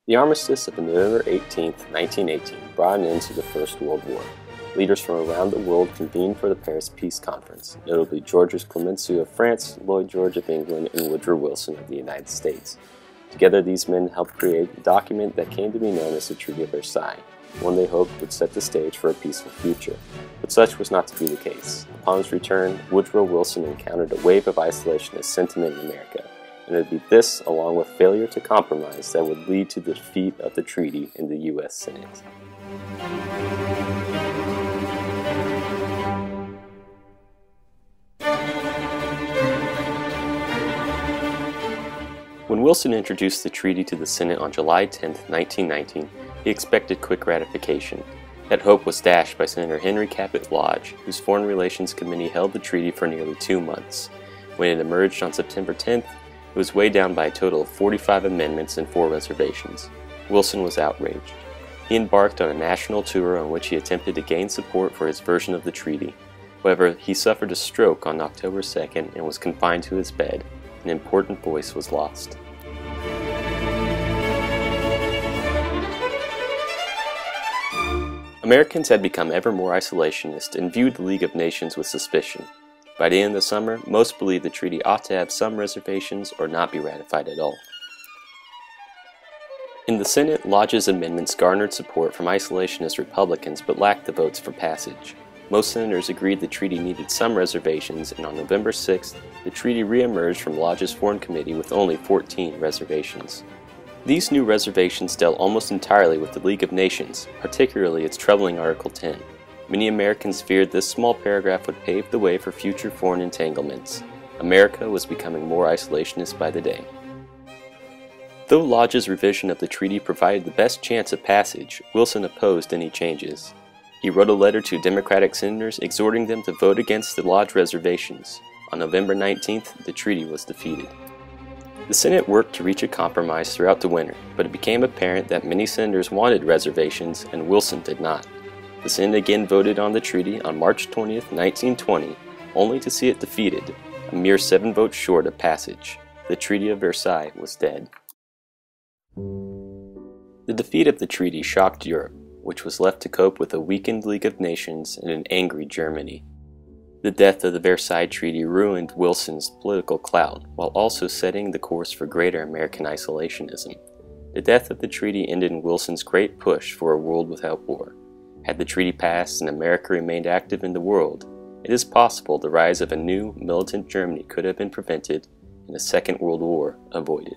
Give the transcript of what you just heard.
The armistice of November 18, 1918 brought an end to the First World War. Leaders from around the world convened for the Paris Peace Conference, notably Georges Clemenceau of France, Lloyd George of England, and Woodrow Wilson of the United States. Together, these men helped create a document that came to be known as the Treaty of Versailles, one they hoped would set the stage for a peaceful future. But such was not to be the case. Upon his return, Woodrow Wilson encountered a wave of isolationist sentiment in America, and it would be this, along with failure to compromise, that would lead to the defeat of the treaty in the U.S. Senate. When Wilson introduced the treaty to the Senate on July 10, 1919, he expected quick ratification. That hope was dashed by Senator Henry Cabot Lodge, whose Foreign Relations Committee held the treaty for nearly 2 months. When it emerged on September 10th, it was weighed down by a total of 45 amendments and 4 reservations. Wilson was outraged. He embarked on a national tour on which he attempted to gain support for his version of the treaty. However, he suffered a stroke on October 2nd and was confined to his bed. An important voice was lost. Americans had become ever more isolationist and viewed the League of Nations with suspicion. By the end of the summer, most believed the treaty ought to have some reservations or not be ratified at all. In the Senate, Lodge's amendments garnered support from isolationist Republicans but lacked the votes for passage. Most senators agreed the treaty needed some reservations, and on November 6th, the treaty re-emerged from Lodge's Foreign Committee with only 14 reservations. These new reservations dealt almost entirely with the League of Nations, particularly its troubling Article 10. Many Americans feared this small paragraph would pave the way for future foreign entanglements. America was becoming more isolationist by the day. Though Lodge's revision of the treaty provided the best chance of passage, Wilson opposed any changes. He wrote a letter to Democratic senators exhorting them to vote against the Lodge reservations. On November 19th, the treaty was defeated. The Senate worked to reach a compromise throughout the winter, but it became apparent that many senators wanted reservations and Wilson did not. The Senate again voted on the treaty on March 20th, 1920, only to see it defeated, a mere 7 votes short of passage. The Treaty of Versailles was dead. The defeat of the treaty shocked Europe, which was left to cope with a weakened League of Nations and an angry Germany. The death of the Versailles Treaty ruined Wilson's political clout, while also setting the course for greater American isolationism. The death of the treaty ended in Wilson's great push for a world without war. Had the treaty passed and America remained active in the world, it is possible the rise of a new, militant Germany could have been prevented and a Second World War avoided.